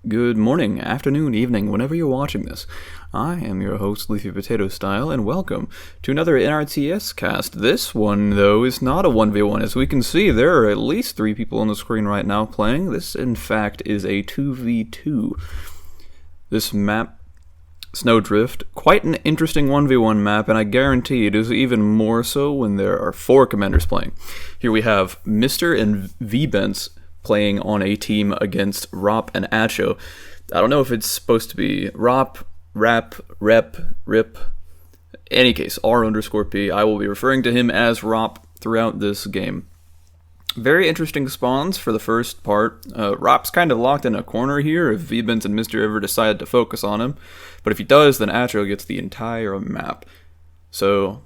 Good morning, afternoon, evening, whenever you're watching this. I am your host, Leafy Potato Style, and welcome to another NRTS cast. This one, though, is not a 1v1. As we can see, there are at least 3 people on the screen right now playing. This, in fact, is a 2v2. This map, Snowdrift, quite an interesting 1v1 map, and I guarantee it is even more so when there are 4 commanders playing. Here we have Mister and vbence playing on a team against Rop and Acho. I don't know if it's supposed to be Rop, Rap, Rep, Rip. In any case, R_P. I will be referring to him as Rop throughout this game. Very interesting spawns for the first part. Rop's kind of locked in a corner here if vbence and Mister ever decide to focus on him. But if he does, then Acho gets the entire map. So,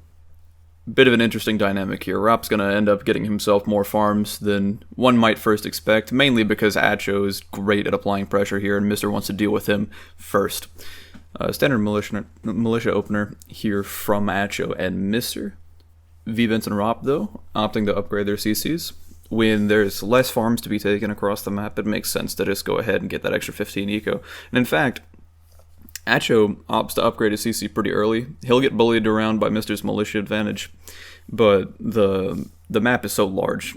bit of an interesting dynamic here. Rop's going to end up getting himself more farms than one might first expect, mainly because Acho is great at applying pressure here, and Mister wants to deal with him first. Standard militia opener here from Acho and Mister. vbence and Rop, though, opting to upgrade their CCs. When there's less farms to be taken across the map, it makes sense to just go ahead and get that extra 15 eco. And in fact, Acho opts to upgrade his CC pretty early. He'll get bullied around by Mister's militia advantage, but the map is so large,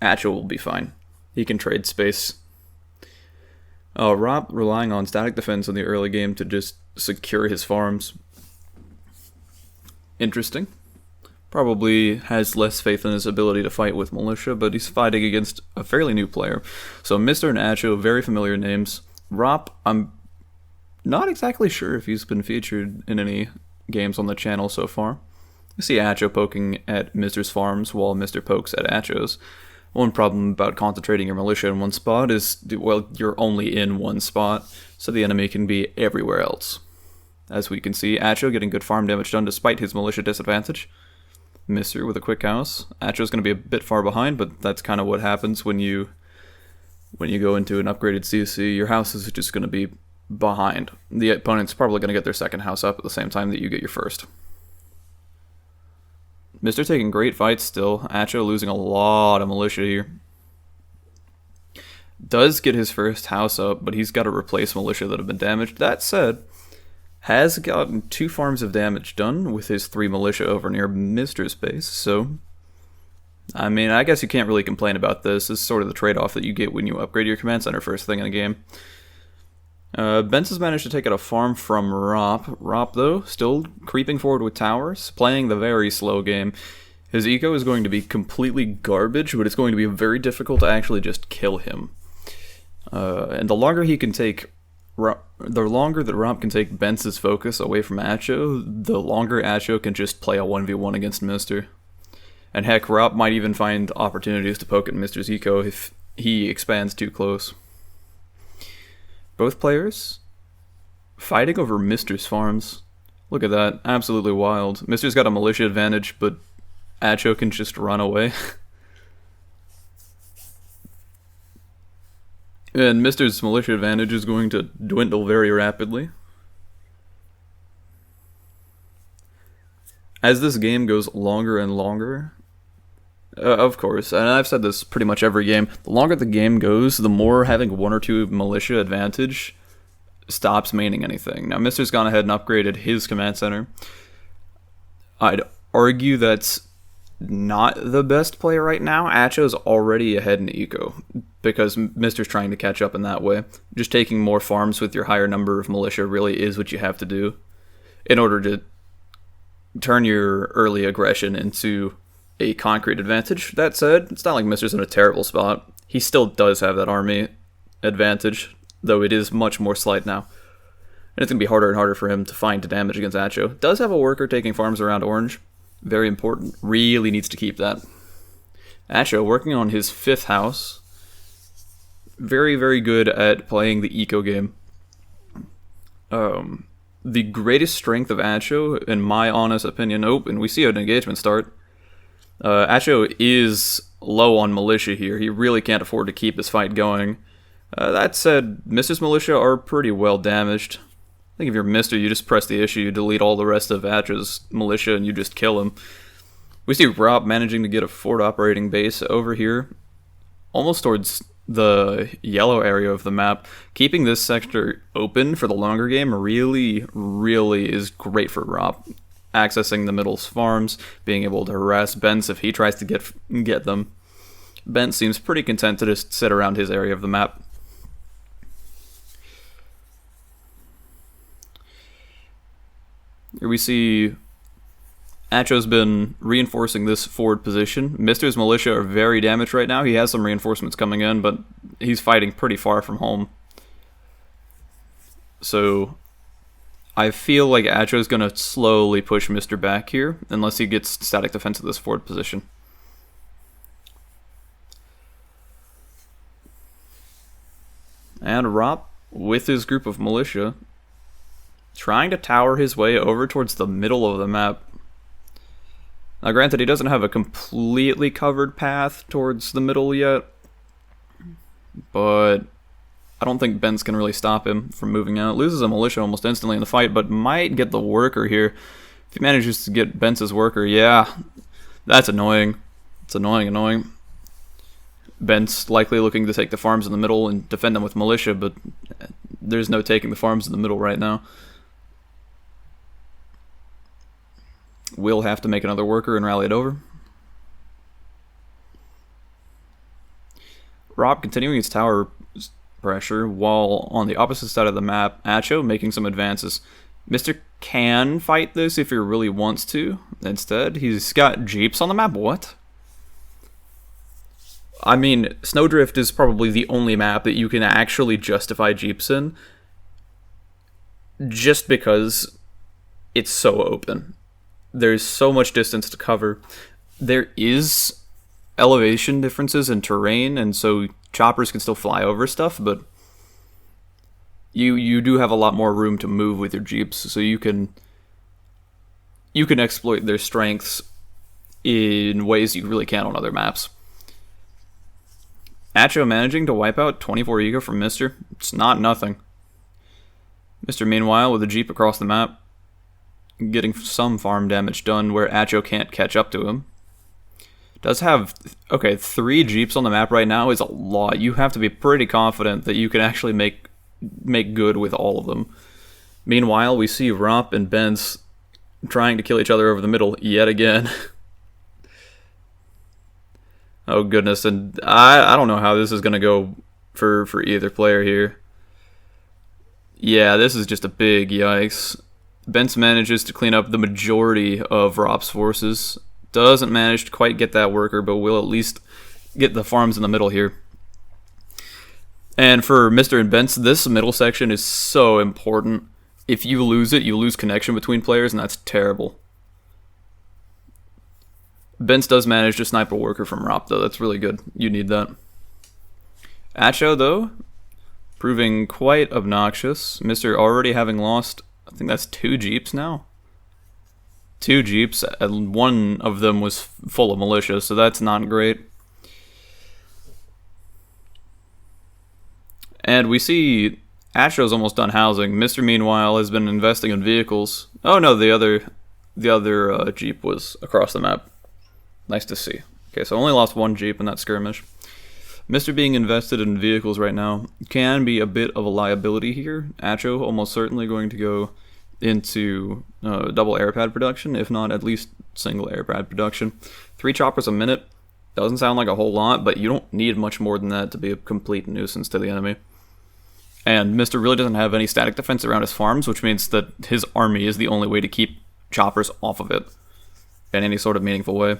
Acho will be fine. He can trade space. Rob relying on static defense in the early game to just secure his farms. Interesting. Probably has less faith in his ability to fight with militia, but he's fighting against a fairly new player. So Mister and Acho, very familiar names. Rop, I'm not exactly sure if he's been featured in any games on the channel so far. You see Acho poking at Mister's farms while Mister pokes at Acho's. One problem about concentrating your militia in one spot is, well, you're only in one spot, so the enemy can be everywhere else. As we can see, Acho getting good farm damage done despite his militia disadvantage. Mister with a quick house. Acho's going to be a bit far behind, but that's kind of what happens when you go into an upgraded CC. Your house is just going to be behind. The opponent's probably going to get their second house up at the same time that you get your first. Mister taking great fights still. Acho losing a lot of militia here. Does get his first house up, but he's got to replace militia that have been damaged. That said, has gotten 2 farms of damage done with his 3 militia over near Mister's base, so I mean, I guess you can't really complain about this. This is sort of the trade-off that you get when you upgrade your command center first thing in a game. Bence has managed to take out a farm from Rop. Rop, though, still creeping forward with towers, playing the very slow game. His eco is going to be completely garbage, but it's going to be very difficult to actually just kill him. And the longer he can take, the longer that Rop can take Bence's focus away from Acho, the longer Acho can just play a 1v1 against Mister. And heck, Rop might even find opportunities to poke at Mister's eco if he expands too close. Both players fighting over Mister's farms. Look at that, absolutely wild. Mister's got a militia advantage, but Acho can just run away. And Mister's militia advantage is going to dwindle very rapidly. As this game goes longer and longer, of course, and I've said this pretty much every game, the longer the game goes, the more having 1 or 2 militia advantage stops meaning anything. Now, Mister's gone ahead and upgraded his command center. I'd argue that's not the best play right now. Acho's already ahead in eco, because Mister's trying to catch up in that way. Just taking more farms with your higher number of militia really is what you have to do in order to turn your early aggression into a concrete advantage. That said, it's not like Mister's in a terrible spot. He still does have that army advantage, though it is much more slight now. And it's going to be harder and harder for him to find damage against Acho. Does have a worker taking farms around orange. Very important. Really needs to keep that. Acho working on his 5th house. Very, very good at playing the eco game. The greatest strength of Acho, in my honest opinion, and we see an engagement start. Acho is low on militia here. He really can't afford to keep this fight going. That said, Mister's militia are pretty well damaged. I think if you're Mister, you just press the issue, you delete all the rest of Acho's militia, and you just kill him. We see Rob managing to get a fort operating base over here, almost towards the yellow area of the map. Keeping this sector open for the longer game really, really is great for Rob. Accessing the middle's farms, being able to harass Bence if he tries to get them. Bence seems pretty content to just sit around his area of the map. Here we see Acho's been reinforcing this forward position. Mister's militia are very damaged right now. He has some reinforcements coming in, but he's fighting pretty far from home. So I feel like Acho's going to slowly push Mister back here, unless he gets static defense at this forward position. And Rop, with his group of militia, trying to tower his way over towards the middle of the map. Now granted, he doesn't have a completely covered path towards the middle yet, but I don't think Bence can really stop him from moving out. Loses a militia almost instantly in the fight, but might get the worker here. If he manages to get Bence's worker, yeah, that's annoying. It's annoying. Bence likely looking to take the farms in the middle and defend them with militia, but there's no taking the farms in the middle right now. We'll have to make another worker and rally it over. Rob continuing his tower pressure, while on the opposite side of the map, Acho making some advances. Mister can fight this if he really wants to. Instead, he's got jeeps on the map. What? I mean, Snowdrift is probably the only map that you can actually justify jeeps in, just because it's so open. There's so much distance to cover. There is elevation differences in terrain, and so choppers can still fly over stuff, but you do have a lot more room to move with your jeeps, so you can exploit their strengths in ways you really can't on other maps. Acho managing to wipe out 24 ego from Mister. It's not nothing. Mister meanwhile with a jeep across the map, getting some farm damage done where Acho can't catch up to him. Does have, okay, 3 jeeps on the map right now is a lot. You have to be pretty confident that you can actually make good with all of them. Meanwhile, we see Romp and Bence trying to kill each other over the middle yet again. Oh goodness, and I don't know how this is going to go for either player here. Yeah, this is just a big yikes. Bence manages to clean up the majority of Rop's forces. Doesn't manage to quite get that worker, but will at least get the farms in the middle here. And for Mister and Bence, this middle section is so important. If you lose it, you lose connection between players, and that's terrible. Bence does manage to snipe a worker from Rop, though. That's really good. You need that. Acho, though, proving quite obnoxious. Mister already having lost, I think that's 2 jeeps now. 2 jeeps, and one of them was full of militia, so that's not great. And we see Acho's almost done housing. Mister meanwhile has been investing in vehicles. Oh no, the other jeep was across the map. Nice to see. Okay, so only lost 1 jeep in that skirmish. Mister being invested in vehicles right now can be a bit of a liability here. Acho almost certainly going to go into double airpad production, if not at least single airpad production. 3 choppers a minute doesn't sound like a whole lot, but you don't need much more than that to be a complete nuisance to the enemy. And Mister really doesn't have any static defense around his farms, which means that his army is the only way to keep choppers off of it in any sort of meaningful way.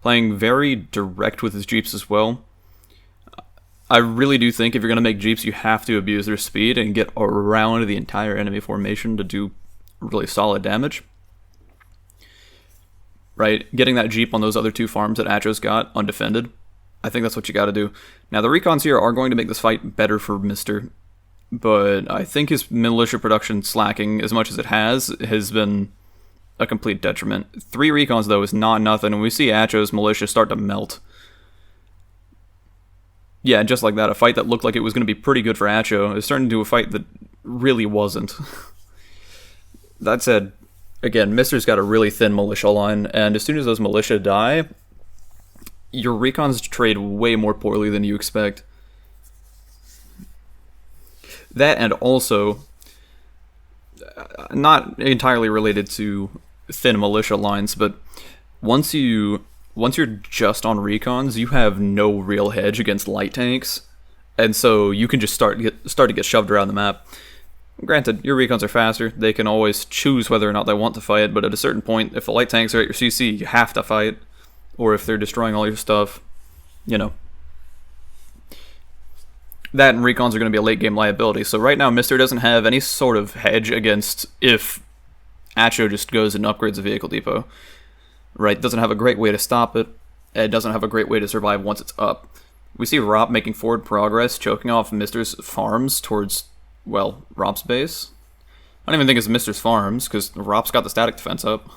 Playing very direct with his jeeps as well. I really do think if you're going to make jeeps, you have to abuse their speed and get around the entire enemy formation to do really solid damage. Right? Getting that jeep on those other 2 farms that Acho's got undefended, I think that's what you got to do. Now, the recons here are going to make this fight better for Mister, but I think his militia production slacking as much as it has been a complete detriment. 3 recons, though, is not nothing, and we see Acho's militia start to melt. Yeah, just like that, a fight that looked like it was going to be pretty good for Acho is turning into a fight that really wasn't. That said, again, Mister's got a really thin militia line, and as soon as those militia die, your recons trade way more poorly than you expect. That, and also, not entirely related to thin militia lines, but once you're just on recons, you have no real hedge against light tanks, and so you can just start to get shoved around the map. Granted, your recons are faster, they can always choose whether or not they want to fight, but at a certain point, if the light tanks are at your CC, you have to fight, or if they're destroying all your stuff, you know. That and recons are going to be a late game liability, so right now Mister doesn't have any sort of hedge against if Acho just goes and upgrades a vehicle depot. Right, doesn't have a great way to stop it, and it doesn't have a great way to survive once it's up. We see Rop making forward progress, choking off Mister's farms towards, well, Rop's base. I don't even think it's Mister's farms, because Rop's got the static defense up.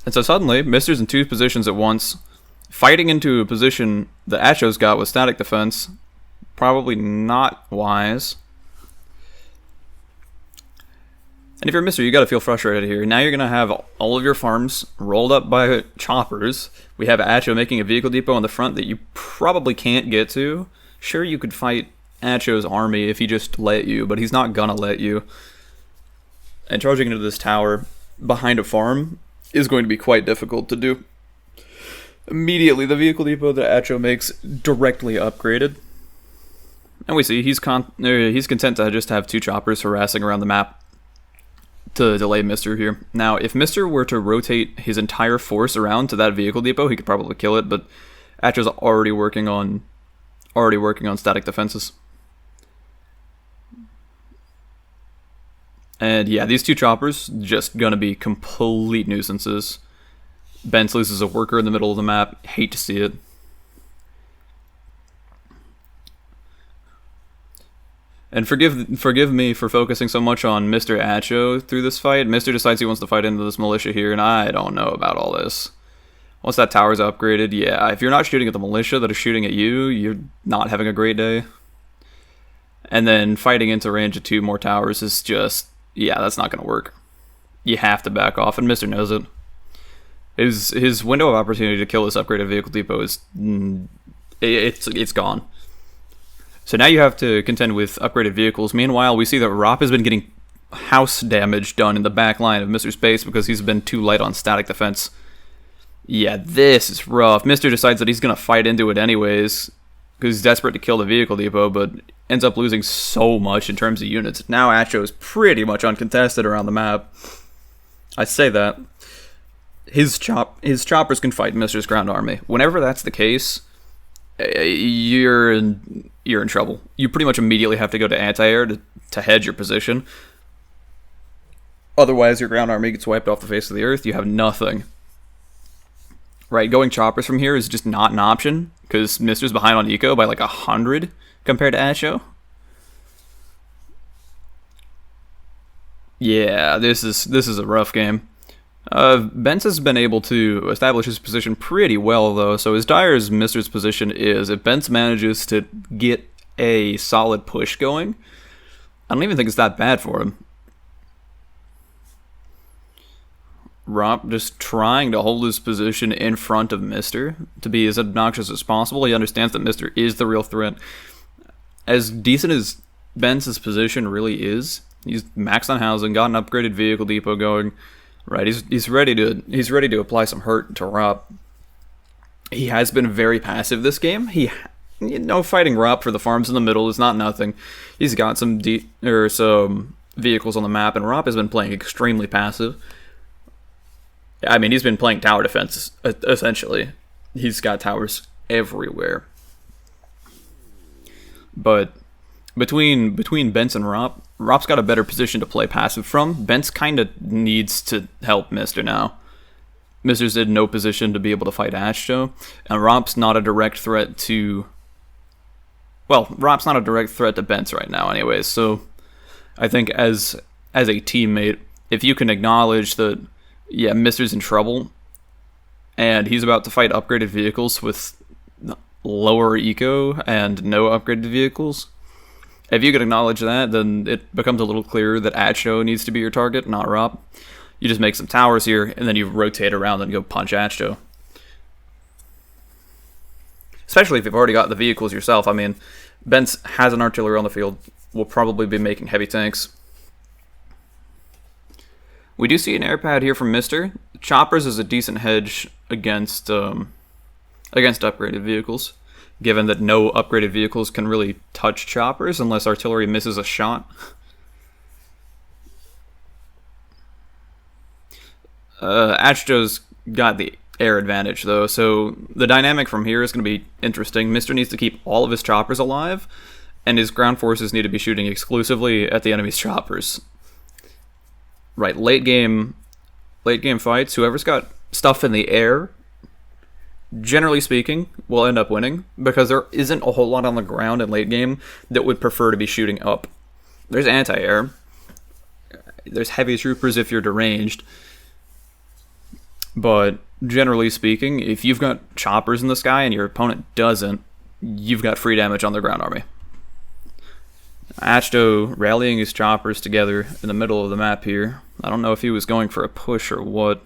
And so suddenly, Mister's in two positions at once, fighting into a position that Acho's got with static defense. Probably not wise. And if you're Mister, you gotta feel frustrated here. Now you're gonna have all of your farms rolled up by choppers. We have Acho making a vehicle depot on the front that you probably can't get to. Sure, you could fight Acho's army if he just let you, but he's not gonna let you. And charging into this tower behind a farm is going to be quite difficult to do. Immediately, the vehicle depot that Acho makes directly upgraded. And we see he's content to just have two choppers harassing around the map to delay Mister here. Now, if Mister were to rotate his entire force around to that vehicle depot, he could probably kill it, but Acho's already working on static defenses. And yeah, these two choppers just gonna be complete nuisances. Bence loses a worker in the middle of the map. Hate to see it. And forgive me for focusing so much on Mr. Acho through this fight. Mister decides he wants to fight into this militia here, and I don't know about all this. Once that tower's upgraded, yeah, if you're not shooting at the militia that are shooting at you, you're not having a great day. And then fighting into range of 2 more towers is just, yeah, that's not going to work. You have to back off, and Mister knows it. His window of opportunity to kill this upgraded vehicle depot is, it's gone. So now you have to contend with upgraded vehicles. Meanwhile, we see that Rop has been getting house damage done in the back line of Mister's base because he's been too light on static defense. Yeah, this is rough. Mister decides that he's going to fight into it anyways because he's desperate to kill the vehicle depot, but ends up losing so much in terms of units. Now Acho is pretty much uncontested around the map. I say that. His choppers can fight Mister's ground army. Whenever that's the case, you're in trouble. You pretty much immediately have to go to anti-air to hedge your position. Otherwise, your ground army gets wiped off the face of the earth. You have nothing. Right, going choppers from here is just not an option, because Mister's behind on eco by like 100 compared to Acho. Yeah, this is a rough game. Bence has been able to establish his position pretty well, though, so as dire as Mister's position is, if Bence manages to get a solid push going, I don't even think it's that bad for him. Rop just trying to hold his position in front of Mister to be as obnoxious as possible. He understands that Mister is the real threat. As decent as Bence's position really is, he's maxed on housing, got an upgraded vehicle depot going. Right, he's ready to apply some hurt to Rop. He has been very passive this game. Fighting Rop for the farms in the middle is not nothing. He's got some vehicles on the map, and Rop has been playing extremely passive. I mean, he's been playing tower defense essentially. He's got towers everywhere. But between Bence and Rop's got a better position to play passive from. Bence kind of needs to help Mister now. Mister's in no position to be able to fight Acho, and Rop's not a direct threat to... Well, Rop's not a direct threat to Bence right now anyways, so I think as a teammate, if you can acknowledge that, yeah, Mister's in trouble, and he's about to fight upgraded vehicles with lower eco and no upgraded vehicles, if you can acknowledge that, then it becomes a little clearer that Acho needs to be your target, not Rop. You just make some towers here, and then you rotate around and go punch Achto. Especially if you've already got the vehicles yourself. I mean, Bence has an artillery on the field. Will probably be making heavy tanks. We do see an air pad here from Mister. Choppers is a decent hedge against upgraded vehicles, given that no upgraded vehicles can really touch choppers unless artillery misses a shot. Achto's got the air advantage, though, so the dynamic from here is going to be interesting. Mister needs to keep all of his choppers alive, and his ground forces need to be shooting exclusively at the enemy's choppers. Right, late game fights, whoever's got stuff in the air, generally speaking, will end up winning, because there isn't a whole lot on the ground in late game that would prefer to be shooting up. There's anti-air, there's heavy troopers if you're deranged, but generally speaking, if you've got choppers in the sky and your opponent doesn't, you've got free damage on their ground army. Achto rallying his choppers together in the middle of the map here. I don't know if he was going for a push or what.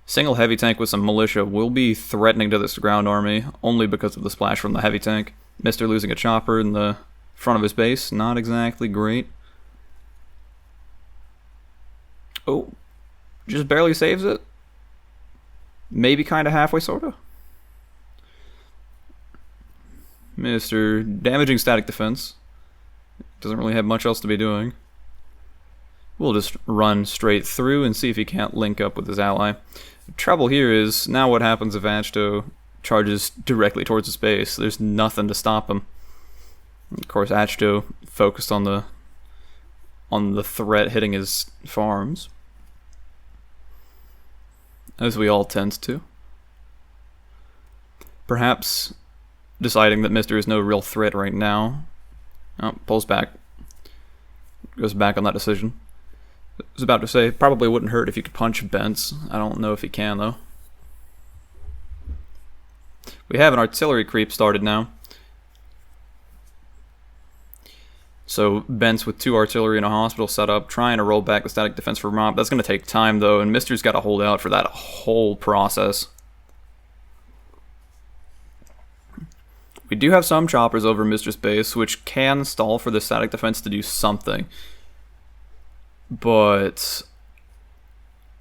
Single heavy tank with some militia will be threatening to this ground army, only because of the splash from the heavy tank. Mister losing a chopper in the front of his base, not exactly great. Oh, just barely saves it. Maybe kind of halfway, sort of. Mister damaging static defense. Doesn't really have much else to be doing. We'll just run straight through and see if he can't link up with his ally. The trouble here is, now what happens if Achto charges directly towards his base? There's nothing to stop him. Of course, Achto focused on the threat hitting his farms, as we all tend to. Perhaps deciding that Mister is no real threat right now. Oh, pulls back. Goes back on that decision. I was about to say, probably wouldn't hurt if you could punch Bence. I don't know if he can, though. We have an artillery creep started now. So Bence with 2 artillery and a hospital set up, trying to roll back the static defense for Romp. That's going to take time, though, and Mister's got to hold out for that whole process. We do have some choppers over Mister's base, which can stall for the static defense to do something. But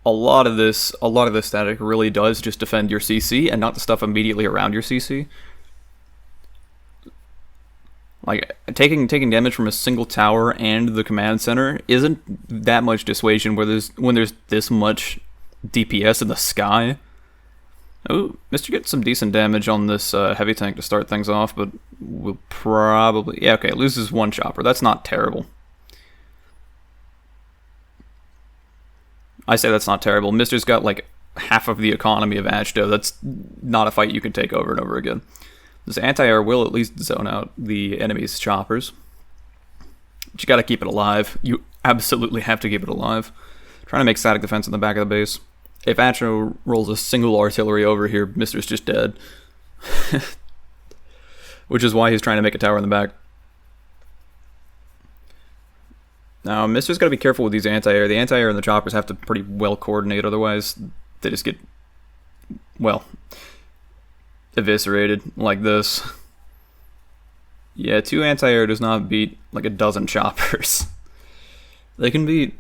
a lot of this static really does just defend your CC and not the stuff immediately around your CC. Like, taking damage from a single tower and the command center isn't that much dissuasion when there's this much DPS in the sky. Oh, Mister gets some decent damage on this heavy tank to start things off, but we'll probably... Yeah, okay, loses 1 chopper. That's not terrible. I say that's not terrible. Mister's got, like, half of the economy of Achto. That's not a fight you can take over and over again. This anti-air will at least zone out the enemy's choppers. But you gotta keep it alive. You absolutely have to keep it alive. Trying to make static defense in the back of the base. If Achto rolls a single artillery over here, Mister's just dead. Which is why he's trying to make a tower in the back. Now, Mister's got to be careful with these anti-air. The anti-air and the choppers have to pretty well coordinate, otherwise they just get, well, eviscerated like this. Yeah, 2 anti-air does not beat like a dozen choppers. They can beat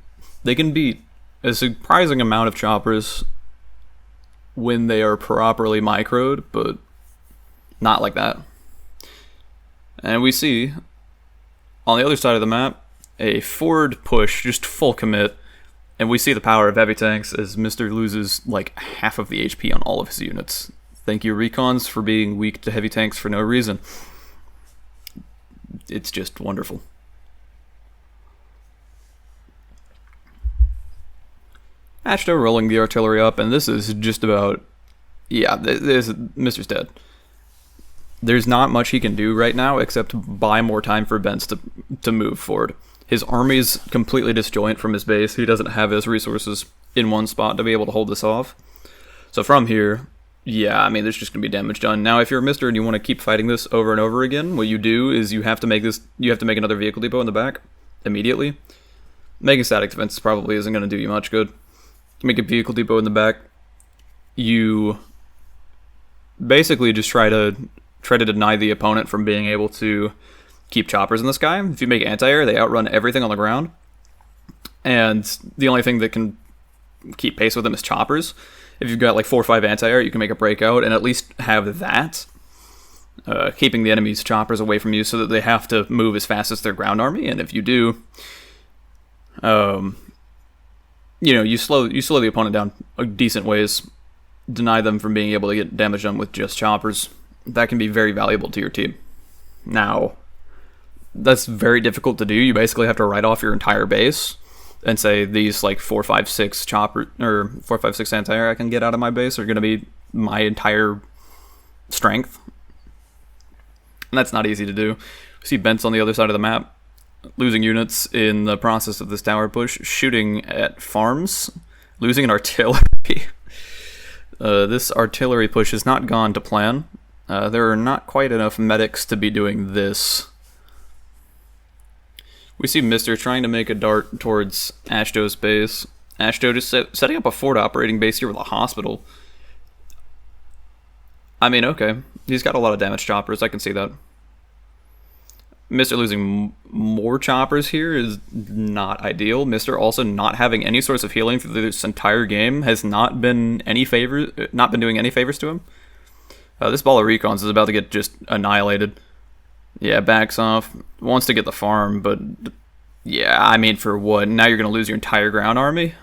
a surprising amount of choppers when they are properly microed, but not like that. And we see, on the other side of the map, a forward push, just full commit, and we see the power of heavy tanks as Mister loses like half of the HP on all of his units. Thank you, recons, for being weak to heavy tanks for no reason. It's just wonderful. Achto rolling the artillery up, and this is just about... Yeah, Mister's dead. There's not much he can do right now except buy more time for Bence to move forward. His army's completely disjoint from his base. He doesn't have his resources in one spot to be able to hold this off. So from here, yeah, I mean, there's just going to be damage done. Now, if you're a Mister and you want to keep fighting this over and over again, what you do is you have to make another vehicle depot in the back immediately. Making static defense probably isn't going to do you much good. Make a vehicle depot in the back. You basically just try to deny the opponent from being able to keep choppers in the sky. If you make anti-air, they outrun everything on the ground. And the only thing that can keep pace with them is choppers. If you've got like 4 or 5 anti-air, you can make a breakout and at least have that. Keeping the enemy's choppers away from you so that they have to move as fast as their ground army. And if you do, you slow the opponent down decent ways. Deny them from being able to get damage done with just choppers. That can be very valuable to your team. Now, that's very difficult to do. You basically have to write off your entire base and say these like 4, 5, 6 chopper or 4, 5, 6 anti-air I can get out of my base are going to be my entire strength. And that's not easy to do. We see Bence on the other side of the map, losing units in the process of this tower push, shooting at farms, losing an artillery. This artillery push has not gone to plan. There are not quite enough medics to be doing this. We see Mister trying to make a dart towards Ashto's base. Ashto just setting up a forward operating base here with a hospital. I mean, okay. He's got a lot of damage choppers. I can see that. Mister losing more choppers here is not ideal. Mister also not having any source of healing through this entire game has not been doing any favors to him. This ball of recons is about to get just annihilated. Yeah, backs off. Wants to get the farm, but yeah, I mean, for what? Now you're going to lose your entire ground army?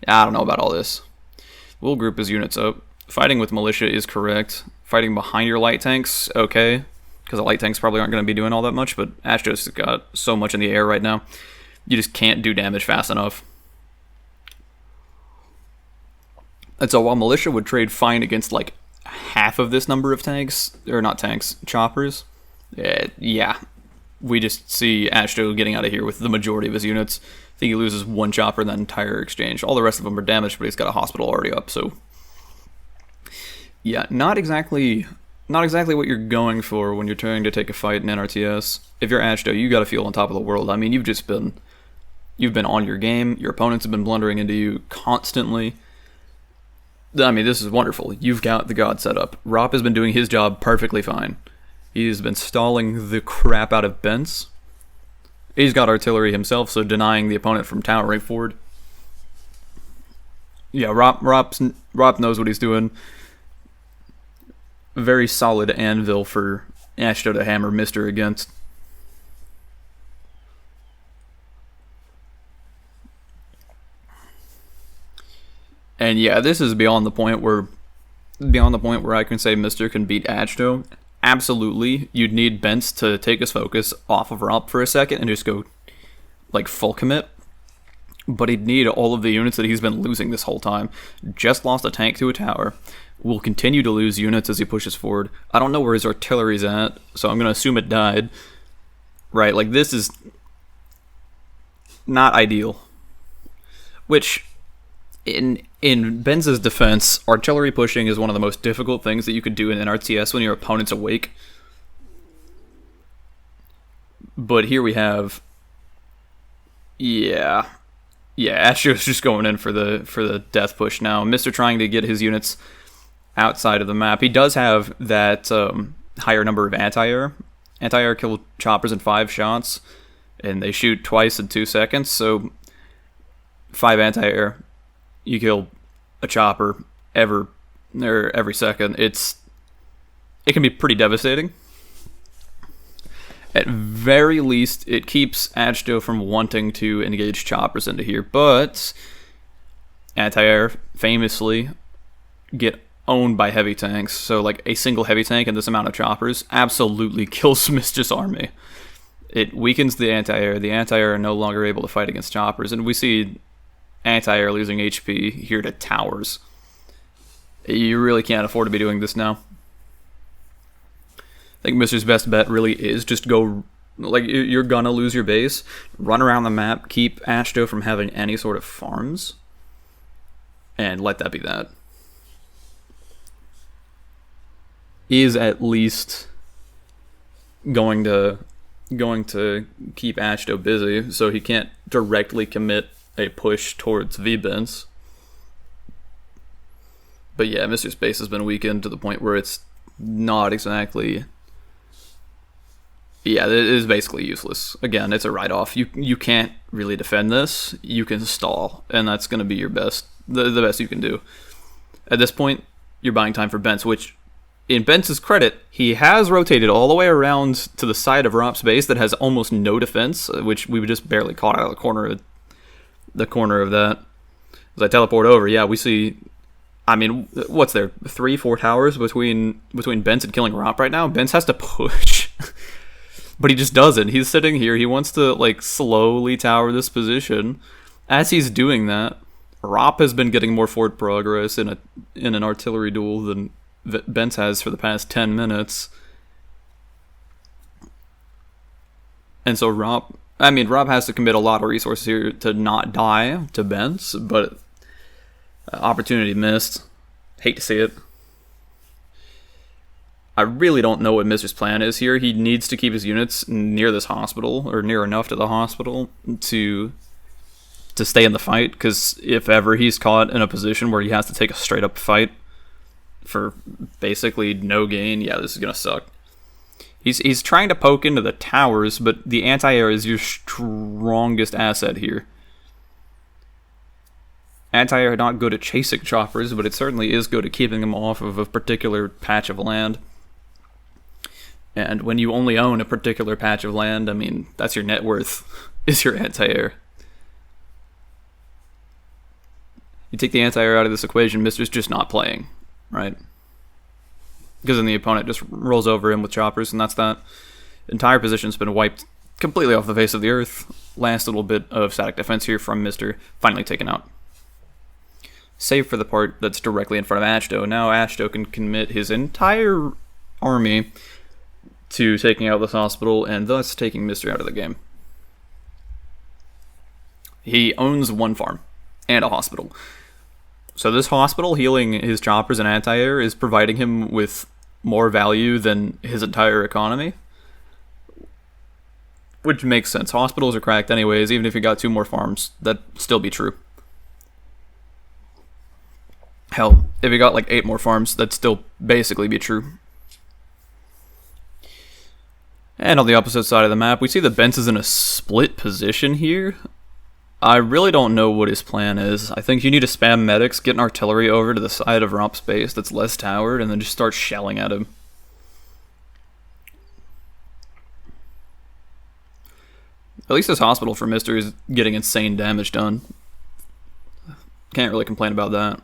I don't know about all this. We'll group his units up. Fighting with militia is correct. Fighting behind your light tanks, okay. Because the light tanks probably aren't going to be doing all that much, but Ashto's got so much in the air right now. You just can't do damage fast enough. And so while militia would trade fine against like half of this number of tanks, or not tanks, choppers, yeah, we just see Ashto getting out of here with the majority of his units. I think he loses 1 chopper in that entire exchange. All the rest of them are damaged, but he's got a hospital already up, so yeah, not exactly what you're going for when you're trying to take a fight in NRTS. If you're Ashto, you got to feel on top of the world. I mean, you've been on your game. Your opponents have been blundering into you constantly. I mean, this is wonderful. You've got the God set up. Rop has been doing his job perfectly fine. He's been stalling the crap out of Bence. He's got artillery himself, so denying the opponent from towering forward. Yeah, Rop knows what he's doing. Very solid anvil for Ashto to hammer Mister against. And yeah, this is beyond the point where I can say Mister can beat Ashto. Absolutely, you'd need Bence to take his focus off of Rop for a second and just go like full commit. But he'd need all of the units that he's been losing this whole time. Just lost a tank to a tower. Will continue to lose units as he pushes forward. I don't know where his artillery's at, so I'm going to assume it died. Right, like this is not ideal. Which, in Benze's defense, artillery pushing is one of the most difficult things that you could do in NRTS when your opponent's awake. But here we have, yeah, Astro's just going in for the death push now. Mister trying to get his units outside of the map. He does have that higher number of anti-air. Anti-air kill choppers in 5 shots, and they shoot twice in 2 seconds, so 5 anti-air, you kill a chopper every second. It can be pretty devastating. At very least, it keeps Ashto from wanting to engage choppers into here, but anti-air famously get owned by heavy tanks, so like a single heavy tank and this amount of choppers absolutely kills Mister's army. It weakens the anti-air. The anti-air are no longer able to fight against choppers, and we see anti-air losing HP here to towers. You really can't afford to be doing this now. I think Mister's best bet really is just go, like, you're gonna lose your base, run around the map, keep Ashto from having any sort of farms, and let that be that. He is at least going to going to keep Ashto busy, so he can't directly commit a push towards vbence. But yeah, Mr. Space has been weakened to the point where it's not exactly... Yeah, it is basically useless. Again, it's a write-off. You can't really defend this. You can stall, and that's going to be your best, the best you can do. At this point, you're buying time for Bence, which, in Bence's credit, he has rotated all the way around to the side of Rop's base that has almost no defense, which we just barely caught out of the corner of that. As I teleport over, yeah, we see... I mean, what's there? 3-4 towers between Bence and killing Rop right now? Bence has to push. But he just doesn't. He's sitting here. He wants to, like, slowly tower this position. As he's doing that, Rop has been getting more forward progress in an artillery duel than Bence has for the past 10 minutes. And so Rop has to commit a lot of resources here to not die to Bence, but opportunity missed. Hate to see it. I really don't know what Mister's plan is here. He needs to keep his units near this hospital, or near enough to the hospital to stay in the fight, because if ever he's caught in a position where he has to take a straight up fight for basically no gain, yeah, this is gonna suck. He's trying to poke into the towers, but the anti-air is your strongest asset here. Anti-air not good at chasing choppers, but it certainly is good at keeping them off of a particular patch of land. And when you only own a particular patch of land, I mean, that's your net worth, is your anti-air. You take the anti-air out of this equation, Mister's just not playing, right? Because then the opponent just rolls over him with choppers, and that's that. Entire position's been wiped completely off the face of the earth. Last little bit of static defense here from Mister, finally taken out. Save for the part that's directly in front of Ashto. Now Ashto can commit his entire army to taking out this hospital, and thus taking Mister out of the game. He owns one farm and a hospital. So this hospital healing his choppers and anti-air is providing him with more value than his entire economy. Which makes sense. Hospitals are cracked anyways. Even if you got 2 more farms, that'd still be true. Hell, if you got like 8 more farms, that'd still basically be true. And on the opposite side of the map, we see that Bence is in a split position here. I really don't know what his plan is. I think you need to spam medics, get an artillery over to the side of Romp's base that's less towered, and then just start shelling at him. At least this hospital for Mister is getting insane damage done. Can't really complain about that.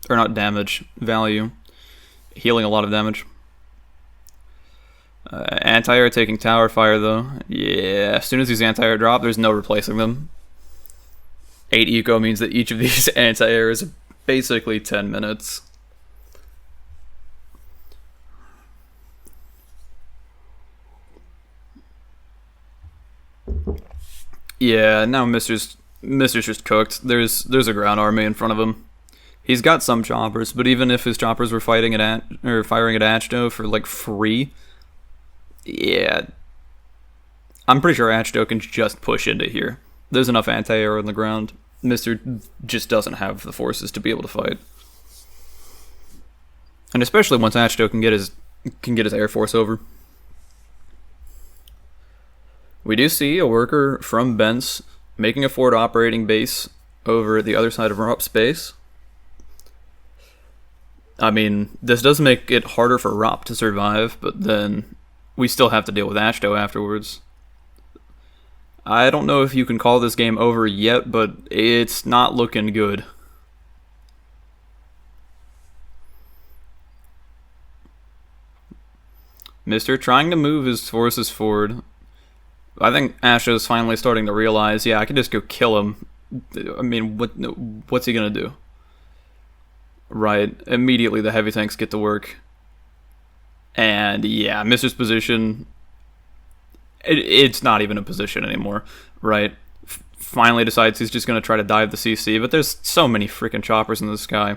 Or not damage, value. Healing a lot of damage. Anti-air taking tower fire though. Yeah, as soon as these anti-air drop, there's no replacing them. 8 eco means that each of these anti-air is basically 10 minutes. Yeah, now Mister's just cooked. There's a ground army in front of him. He's got some choppers, but even if his choppers were firing at Ashto for like free, yeah, I'm pretty sure Ashto can just push into here. There's enough anti-air on the ground. Mister just doesn't have the forces to be able to fight, and especially once Ashto can get his air force over. We do see a worker from Bence making a forward operating base over the other side of Rop's base. I mean, this does make it harder for Rop to survive, but then we still have to deal with Ashto afterwards. I don't know if you can call this game over yet, but it's not looking good. Mister trying to move his forces forward. I think Ashto's finally starting to realize, yeah, I can just go kill him. I mean, what's he gonna do? Right, immediately the heavy tanks get to work. And yeah, Mister's position, it's not even a position anymore, right? Finally decides he's just going to try to dive the CC, but there's so many freaking choppers in the sky.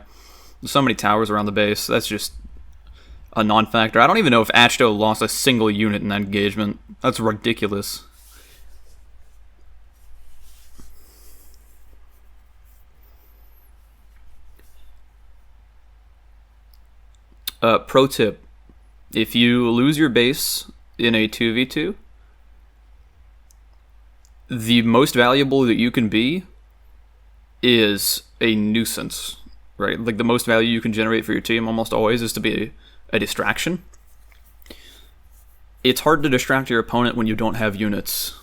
There's so many towers around the base, that's just a non-factor. I don't even know if Ashto lost a single unit in that engagement. That's ridiculous. Pro tip. If you lose your base in a 2v2, the most valuable that you can be is a nuisance, right? Like, the most value you can generate for your team almost always is to be a distraction. It's hard to distract your opponent when you don't have units.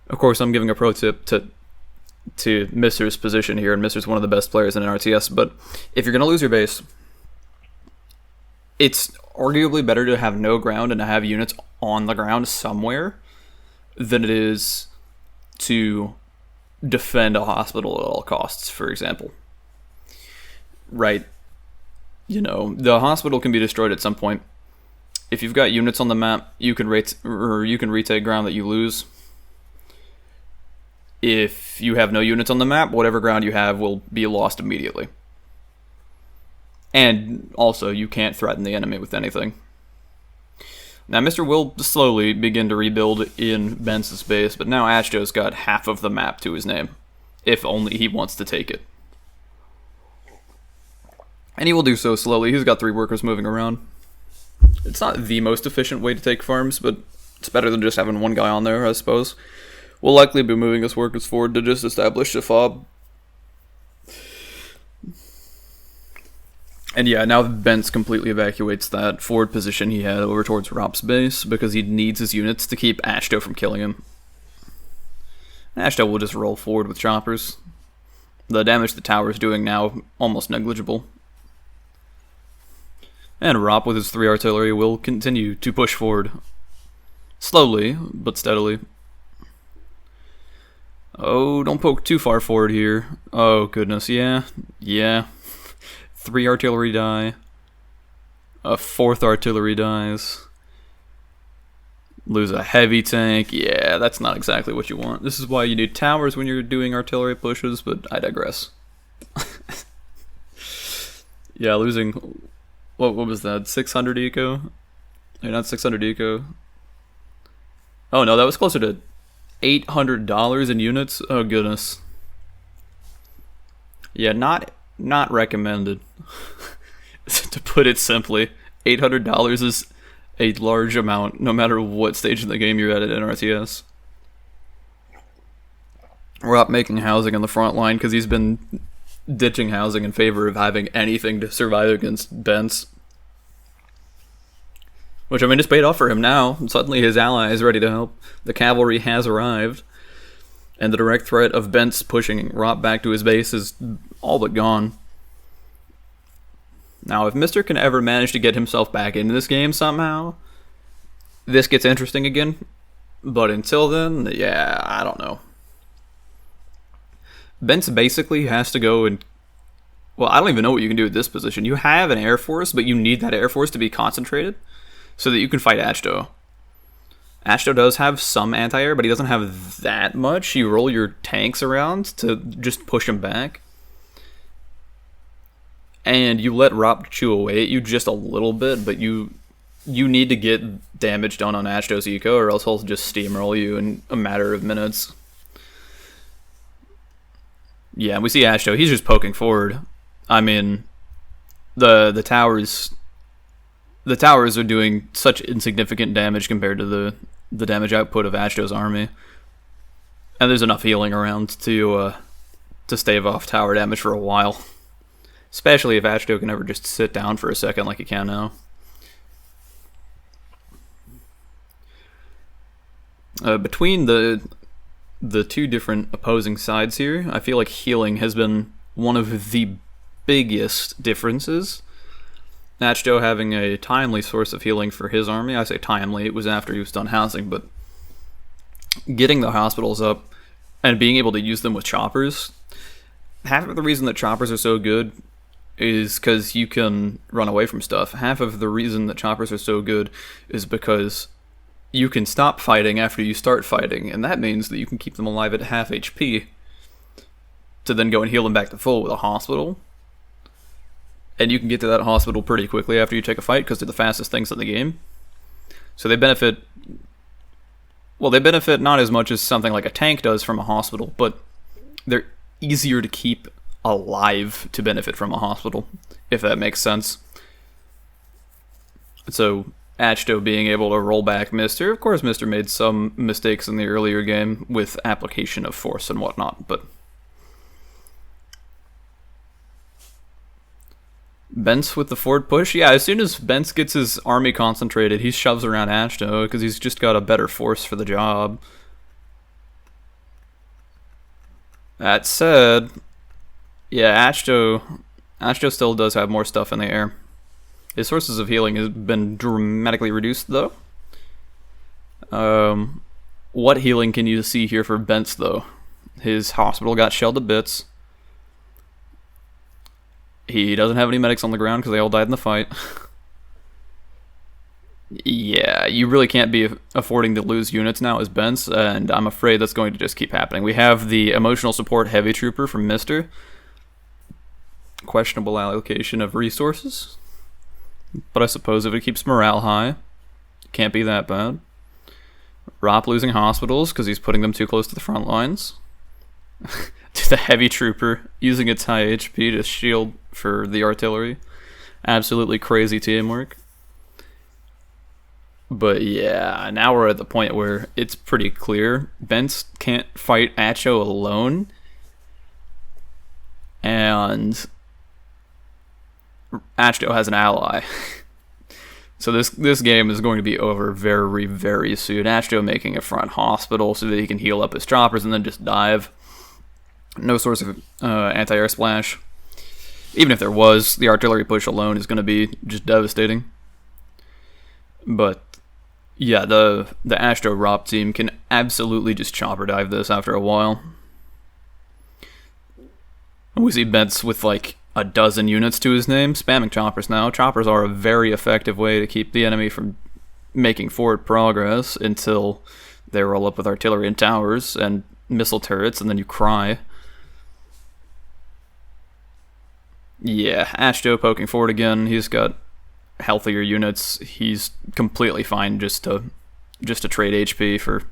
Of course, I'm giving a pro tip to Mister's position here, and Mister's one of the best players in NRTS, but if you're going to lose your base, it's arguably better to have no ground and to have units on the ground somewhere than it is to defend a hospital at all costs, for example. Right? You know, the hospital can be destroyed at some point. If you've got units on the map, you can retake ground that you lose. If you have no units on the map, whatever ground you have will be lost immediately. And also, you can't threaten the enemy with anything. Now, Mister will slowly begin to rebuild in Bence's base, but now Ashto's got half of the map to his name, if only he wants to take it. And he will do so slowly. He's got 3 workers moving around. It's not the most efficient way to take farms, but it's better than just having one guy on there, I suppose. We'll likely be moving his workers forward to just establish a fob. And yeah, now Bence completely evacuates that forward position he had over towards Rob's base because he needs his units to keep Ashto from killing him. Ashto will just roll forward with choppers. The damage the tower is doing now, almost negligible. And Rob with his 3 artillery will continue to push forward. Slowly, but steadily. Oh, don't poke too far forward here. Oh goodness, yeah. 3 artillery die. A 4th artillery dies. Lose a heavy tank. Yeah, that's not exactly what you want. This is why you need towers when you're doing artillery pushes, but I digress. Yeah, losing... What was that? 600 eco? No, not 600 eco. Oh no, that was closer to $800 in units. Oh goodness. Yeah, not recommended. To put it simply, $800 is a large amount, no matter what stage of the game you're at NRTS. We're not making housing on the front line because he's been ditching housing in favor of having anything to survive against Bence. Which, I mean, it's paid off for him now. Suddenly his ally is ready to help. The cavalry has arrived. And the direct threat of Bence pushing Rop back to his base is all but gone. Now, if Mister can ever manage to get himself back into this game somehow, this gets interesting again. But until then, yeah, I don't know. Bence basically has to go and... Well, I don't even know what you can do at this position. You have an Air Force, but you need that Air Force to be concentrated so that you can fight Ashto. Ashto does have some anti-air, but he doesn't have that much. You roll your tanks around to just push him back. And you let Rop chew away at you just a little bit, but you need to get damage done on Ashto's eco, or else he'll just steamroll you in a matter of minutes. Yeah, we see Ashto. He's just poking forward. I mean, the towers are doing such insignificant damage compared to the damage output of Ashto's army. And there's enough healing around to stave off tower damage for a while. Especially if Ashto can ever just sit down for a second like he can now. Between the 2 different opposing sides here, I feel like healing has been one of the biggest differences. Ashto having a timely source of healing for his army. I say timely, it was after he was done housing, but getting the hospitals up and being able to use them with choppers. Half of the reason that choppers are so good is because you can run away from stuff. Half of the reason that choppers are so good is because you can stop fighting after you start fighting, and that means that you can keep them alive at half HP to then go and heal them back to full with a hospital. and you can get to that hospital pretty quickly after you take a fight because they're the fastest things in the game. So they benefit. Well, they benefit not as much as something like a tank does from a hospital, but they're easier to keep alive to benefit from a hospital, if that makes sense. So Achto being able to roll back Mister. Of course, Mister made some mistakes in the earlier game with application of force and whatnot, but Bence with the forward push. Yeah, as soon as Bence gets his army concentrated, he shoves around Achto because he's just got a better force for the job. That said, yeah, Achto still does have more stuff in the air. His sources of healing has been dramatically reduced, though. What healing can you see here for Bence, though? His hospital got shelled to bits. He doesn't have any medics on the ground because they all died in the fight. Yeah, you really can't be affording to lose units now as Bence, and I'm afraid that's going to just keep happening. We have the emotional support heavy trooper from Mister. Questionable allocation of resources. But I suppose if it keeps morale high, it can't be that bad. Rop losing hospitals because he's putting them too close to the front lines. To the heavy trooper using its high HP to shield for the artillery. Absolutely crazy teamwork. But yeah, now we're at the point where it's pretty clear. Bence can't fight Achto alone. And Achto has an ally. So this game is going to be over very, very soon. Achto making a front hospital so that he can heal up his choppers and then just dive. No source of anti-air splash. Even if there was, the artillery push alone is going to be just devastating. But yeah, the Achto Rop team can absolutely just chopper dive this after a while. We see Bence with like a dozen units to his name, spamming choppers now. Choppers are a very effective way to keep the enemy from making forward progress until they roll up with artillery and towers and missile turrets, and then you cry. Yeah, Achto poking forward again. He's got healthier units. He's completely fine just to trade HP for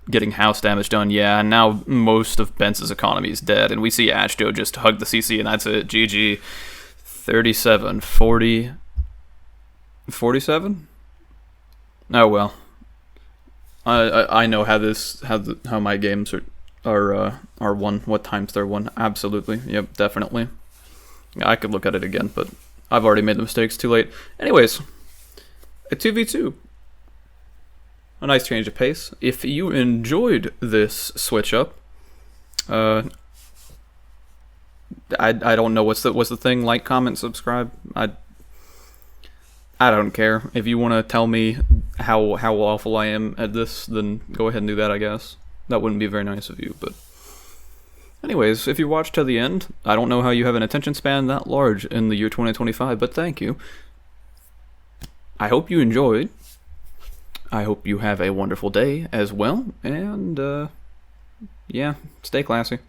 getting house damage done. Yeah, and now most of Bence's economy is dead, and we see Achto just hug the CC, and that's it. GG. 37, 40, 47? Oh well. I know how my games are won, what times they're won. Absolutely. Yep, definitely. I could look at it again, but I've already made the mistakes too late. Anyways, a 2v2. A nice change of pace. If you enjoyed this switch up, I don't know what's the thing. Like, comment, subscribe. I don't care. If you want to tell me how awful I am at this, then go ahead and do that, I guess. That wouldn't be very nice of you, but anyways, if you watched till the end, I don't know how you have an attention span that large in the year 2025, but thank you. I hope you enjoyed. I hope you have a wonderful day as well, and yeah, stay classy.